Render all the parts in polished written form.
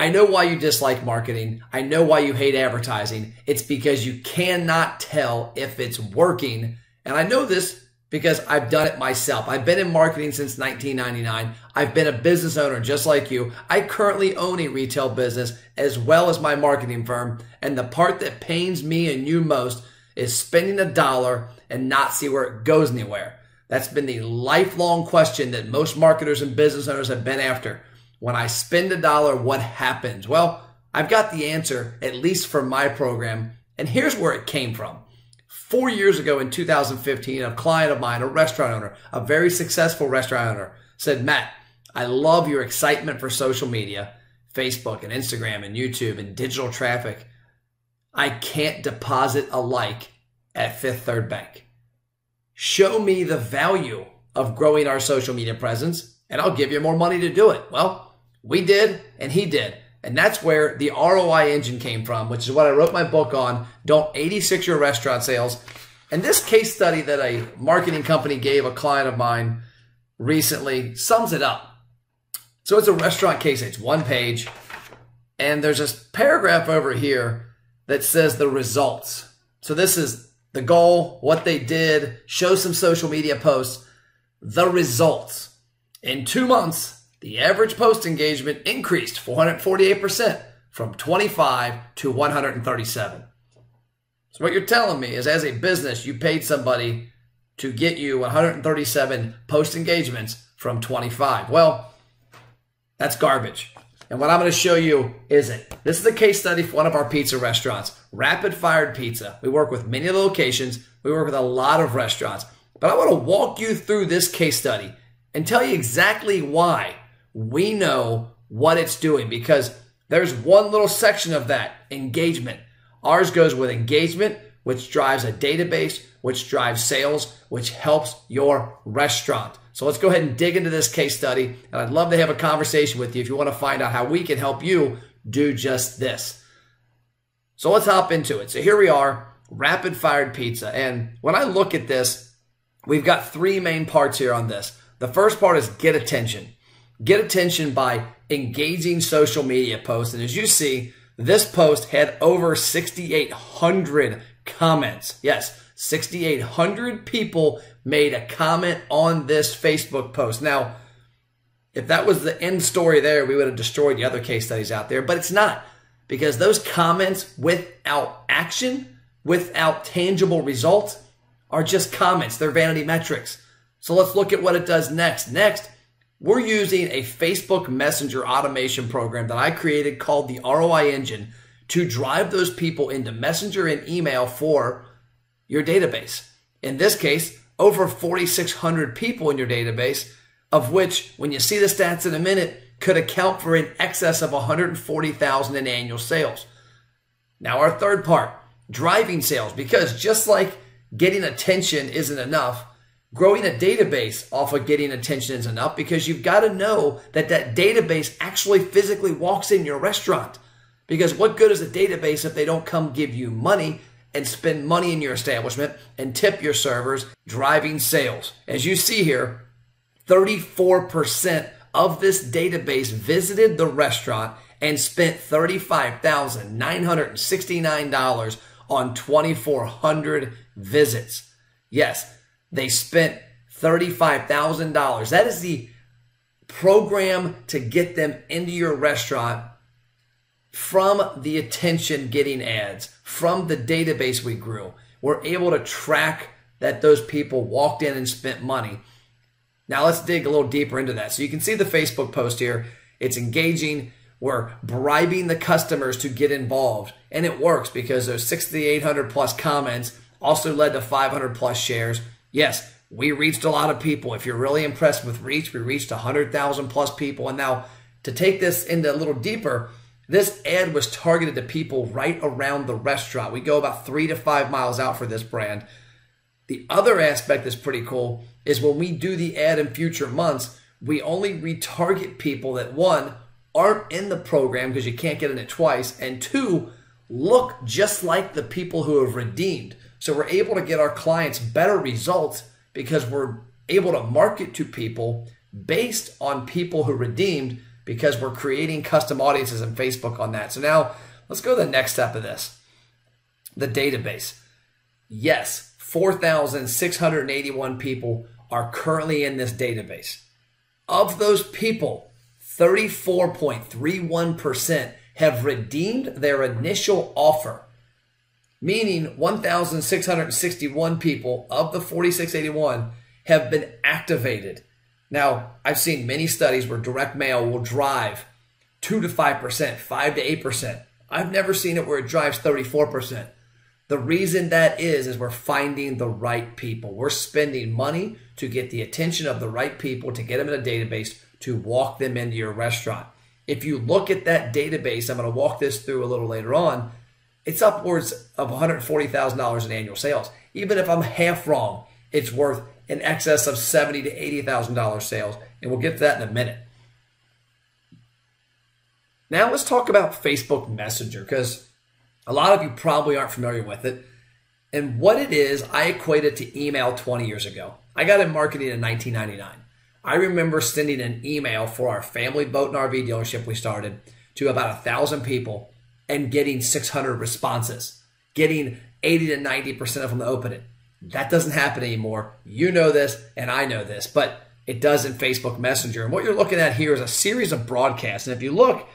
I know why you dislike marketing. I know why you hate advertising. It's because you cannot tell if it's working. And I know this because I've done it myself. I've been in marketing since 1999. I've been a business owner just like you. I currently own a retail business as well as my marketing firm. And the part that pains me and you most is spending a dollar and not see where it goes anywhere. That's been the lifelong question that most marketers and business owners have been after. When I spend a dollar, what happens? Well, I've got the answer, at least for my program. And here's where it came from. 4 years ago in 2015, a client of mine, a restaurant owner, a very successful restaurant owner, said, Matt, I love your excitement for social media, Facebook and Instagram and YouTube and digital traffic. I can't deposit a like at Fifth Third Bank. Show me the value of growing our social media presence and I'll give you more money to do it. Well, we did and he did. And that's where the ROI engine came from, which is what I wrote my book on, Don't 86 Your Restaurant Sales. And this case study that a marketing company gave a client of mine recently sums it up. So it's a restaurant case. It's one page. And there's this paragraph over here that says the results. So this is the goal, what they did, show some social media posts, the results. In 2 months, the average post engagement increased 448% from 25 to 137. So what you're telling me is as a business, you paid somebody to get you 137 post engagements from 25. Well, that's garbage. And what I'm going to show you isn't. This is a case study for one of our pizza restaurants, Rapid Fired Pizza. We work with many locations. We work with a lot of restaurants. But I want to walk you through this case study and tell you exactly why we know what it's doing, because there's one little section of that, engagement. Ours goes with engagement, which drives a database, which drives sales, which helps your restaurant. So let's go ahead and dig into this case study. And I'd love to have a conversation with you if you want to find out how we can help you do just this. So let's hop into it. So here we are, Rapid Fired Pizza. And when I look at this, we've got 3 main parts here on this. The first part is get attention. Get attention by engaging social media posts. And as you see, this post had over 6,800 comments. Yes, 6,800 people made a comment on this Facebook post. Now, if that was the end story there, we would have destroyed the other case studies out there, but it's not, because those comments without action, without tangible results, are just comments. They're vanity metrics. So let's look at what it does next. Next, we're using a Facebook Messenger automation program that I created called the ROI Engine to drive those people into Messenger and email for your database. In this case, over 4,600 people in your database, of which, when you see the stats in a minute, could account for in excess of 140,000 in annual sales. Now, our third part, driving sales, because just like getting attention isn't enough, growing a database off of getting attention is enough, because you've got to know that that database actually physically walks in your restaurant. Because what good is a database if they don't come give you money and spend money in your establishment and tip your servers, driving sales? As you see here, 34% of this database visited the restaurant and spent $35,969 on 2,400 visits. Yes, they spent $35,000. That is the program to get them into your restaurant from the attention getting ads, from the database we grew. We're able to track that those people walked in and spent money. Now let's dig a little deeper into that. So you can see the Facebook post here. It's engaging. We're bribing the customers to get involved. And it works because those 6,800 plus comments also led to 500 plus shares. Yes, we reached a lot of people. If you're really impressed with reach, we reached 100,000 plus people. And now to take this into a little deeper, this ad was targeted to people right around the restaurant. We go about 3 to 5 miles out for this brand. The other aspect that's pretty cool is when we do the ad in future months, we only retarget people that, 1, aren't in the program because you can't get in it twice, and 2, look just like the people who have redeemed. So we're able to get our clients better results because we're able to market to people based on people who redeemed, because we're creating custom audiences in Facebook on that. So now let's go to the next step of this, the database. Yes, 4,681 people are currently in this database. Of those people, 34.31% have redeemed their initial offer, meaning 1,661 people of the 4,681 have been activated. Now, I've seen many studies where direct mail will drive 2 to 5%, 5 to 8%. I've never seen it where it drives 34%. The reason that is we're finding the right people. We're spending money to get the attention of the right people, to get them in a database, to walk them into your restaurant. If you look at that database, I'm going to walk this through a little later on, it's upwards of $140,000 in annual sales. Even if I'm half wrong, it's worth in excess of $70,000 to $80,000 sales, and we'll get to that in a minute. Now let's talk about Facebook Messenger, because a lot of you probably aren't familiar with it. And what it is, I equate it to email 20 years ago. I got in marketing in 1999. I remember sending an email for our family boat and RV dealership we started to about 1,000 people and getting 600 responses, getting 80 to 90% of them to open it. That doesn't happen anymore. You know this, and I know this, but it does in Facebook Messenger. And what you're looking at here is a series of broadcasts. And if you look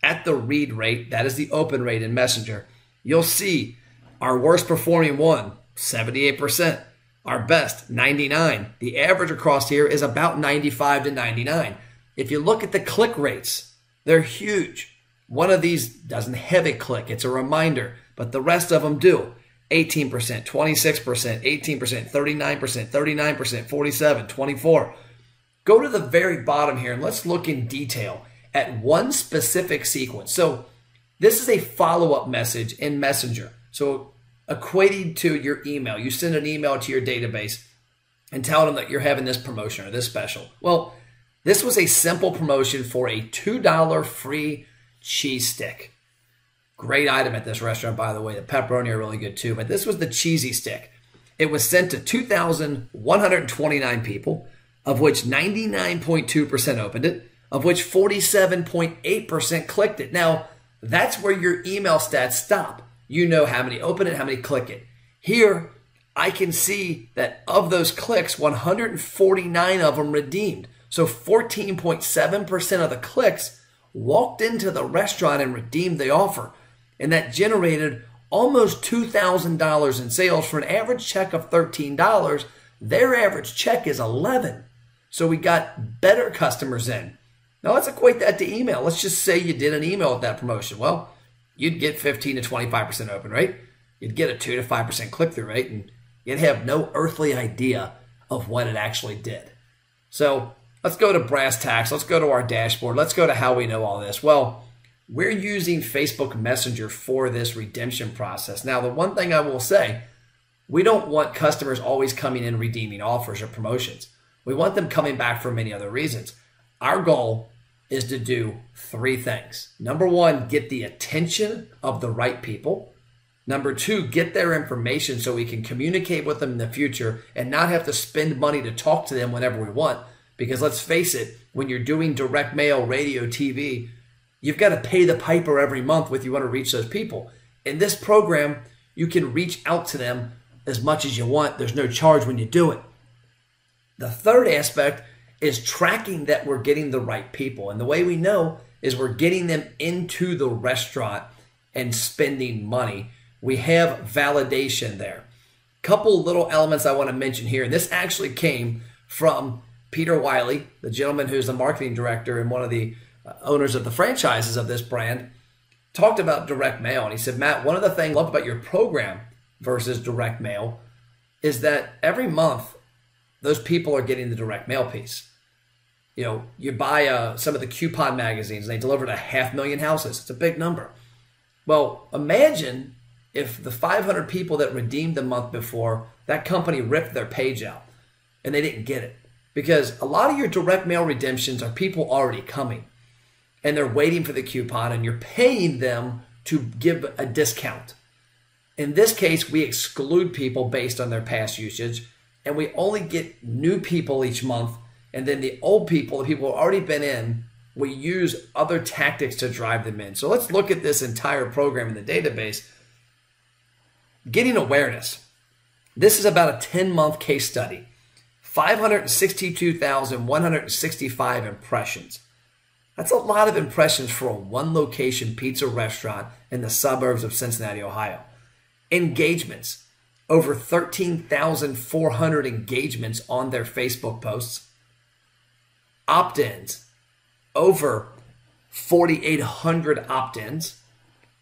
at the read rate, that is the open rate in Messenger, you'll see our worst performing one, 78%. Our best, 99. The average across here is about 95 to 99. If you look at the click rates, they're huge. One of these doesn't have a click. It's a reminder, but the rest of them do. 18%, 26%, 18%, 39%, 39%, 47%, 24%. Go to the very bottom here and let's look in detail at one specific sequence. So this is a follow-up message in Messenger. So equating to your email, you send an email to your database and tell them that you're having this promotion or this special. Well, this was a simple promotion for a $2 free cheese stick. Great item at this restaurant, by the way. The pepperoni are really good too, but this was the cheesy stick. It was sent to 2,129 people, of which 99.2% opened it, of which 47.8% clicked it. Now, that's where your email stats stop. You know how many open it, how many click it. Here, I can see that of those clicks, 149 of them redeemed. So 14.7% of the clicks walked into the restaurant and redeemed the offer. And that generated almost $2,000 in sales for an average check of $13. Their average check is $11. So we got better customers in. Now let's equate that to email. Let's just say you did an email with that promotion. Well, you'd get 15 to 25% open rate. You'd get a 2 to 5% click-through rate, and you'd have no earthly idea of what it actually did. So let's go to brass tacks. Let's go to our dashboard. Let's go to how we know all this. Well, we're using Facebook Messenger for this redemption process. Now, the one thing I will say, we don't want customers always coming in redeeming offers or promotions. We want them coming back for many other reasons. Our goal is to do three things. Number one, get the attention of the right people. Number two, get their information so we can communicate with them in the future and not have to spend money to talk to them whenever we want. Because let's face it, when you're doing direct mail, radio, TV, you've got to pay the piper every month if you want to reach those people. In this program, you can reach out to them as much as you want. There's no charge when you do it. The third aspect is tracking that we're getting the right people. And the way we know is we're getting them into the restaurant and spending money. We have validation there. Couple little elements I want to mention here. And this actually came from Peter Wiley, the gentleman who's the marketing director and one of the owners of the franchises of this brand, talked about direct mail. And he said, Matt, one of the things I love about your program versus direct mail is that every month those people are getting the direct mail piece. You know, you buy some of the coupon magazines and they deliver to 500,000 houses. It's a big number. Well, imagine if the 500 people that redeemed the month before, that company ripped their page out and they didn't get it. Because a lot of your direct mail redemptions are people already coming and they're waiting for the coupon and you're paying them to give a discount. In this case, we exclude people based on their past usage and we only get new people each month. And then the old people, the people who have already been in, we use other tactics to drive them in. So let's look at this entire program in the database. Getting awareness. This is about a 10-month case study. 562,165 impressions. That's a lot of impressions for a one-location pizza restaurant in the suburbs of Cincinnati, Ohio. Engagements. Over 13,400 engagements on their Facebook posts. Opt-ins. Over 4,800 opt-ins.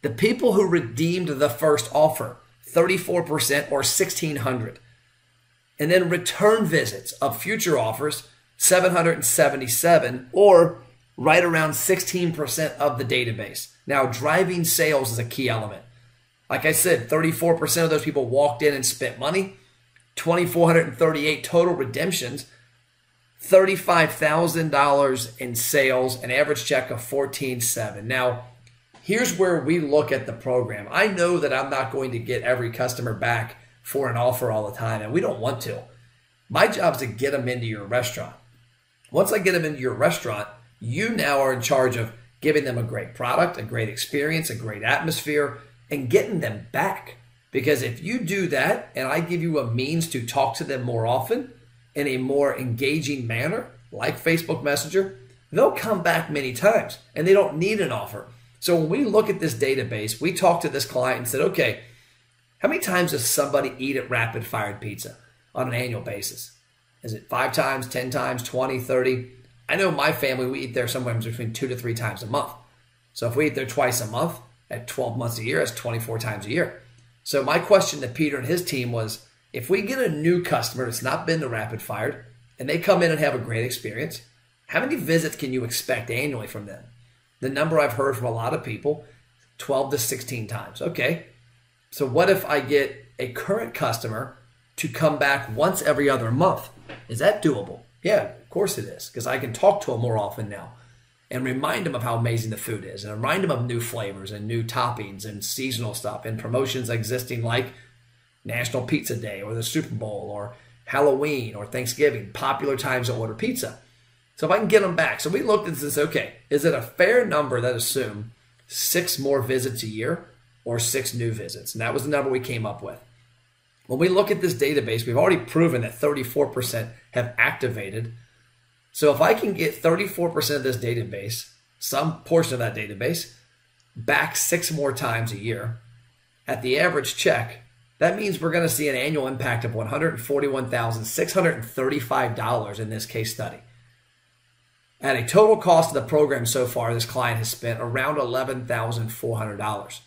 The people who redeemed the first offer, 34% or 1,600. And then return visits of future offers, 777, or right around 16% of the database. Now, driving sales is a key element. Like I said, 34% of those people walked in and spent money, 2,438 total redemptions, $35,000 in sales, an average check of $14,700. Now, here's where we look at the program. I know that I'm not going to get every customer back for an offer all the time, and we don't want to. My job is to get them into your restaurant. Once I get them into your restaurant, you now are in charge of giving them a great product, a great experience, a great atmosphere, and getting them back. Because if you do that, and I give you a means to talk to them more often in a more engaging manner, like Facebook Messenger, they'll come back many times, and they don't need an offer. So when we look at this database, we talked to this client and said, okay, how many times does somebody eat at Rapid Fired Pizza on an annual basis? Is it 5 times, 10 times, 20, 30? I know my family, we eat there somewhere between 2 to 3 times a month. So if we eat there twice a month, at 12 months a year, that's 24 times a year. So my question to Peter and his team was, if we get a new customer that's not been to Rapid Fired, and they come in and have a great experience, how many visits can you expect annually from them? The number I've heard from a lot of people, 12 to 16 times. Okay. So what if I get a current customer to come back once every other month? Is that doable? Yeah, of course it is, because I can talk to them more often now and remind them of how amazing the food is and remind them of new flavors and new toppings and seasonal stuff and promotions existing like National Pizza Day or the Super Bowl or Halloween or Thanksgiving, popular times to order pizza. So if I can get them back. So we looked at this, okay, is it a fair number that assume 6 more visits a year or 6 new visits? And that was the number we came up with. When we look at this database, we've already proven that 34% have activated. So if I can get 34% of this database, some portion of that database, back 6 more times a year at the average check, that means we're going to see an annual impact of $141,635 in this case study. At a total cost of the program so far, this client has spent around $11,400.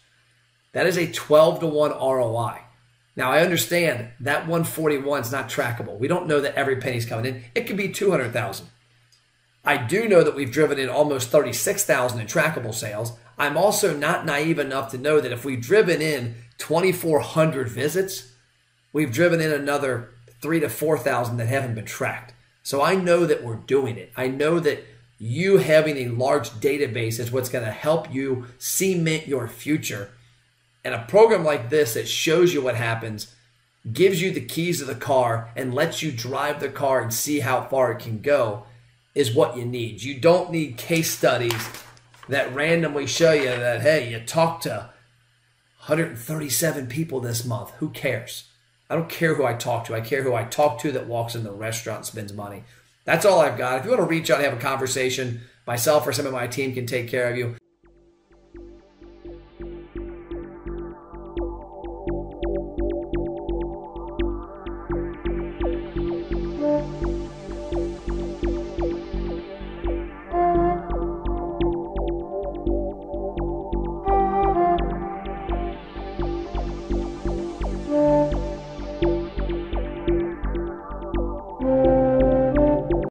That is a 12-to-1 ROI. Now, I understand that 141 is not trackable. We don't know that every penny's coming in. It could be 200,000. I do know that we've driven in almost 36,000 in trackable sales. I'm also not naive enough to know that if we've driven in 2,400 visits, we've driven in another 3,000 to 4,000 that haven't been tracked. So I know that we're doing it. I know that you having a large database is what's going to help you cement your future. And a program like this that shows you what happens, gives you the keys to the car, and lets you drive the car and see how far it can go is what you need. You don't need case studies that randomly show you that, hey, you talked to 137 people this month. Who cares? I don't care who I talk to. I care who I talk to that walks in the restaurant and spends money. That's all I've got. If you want to reach out and have a conversation, myself or some of my team can take care of you.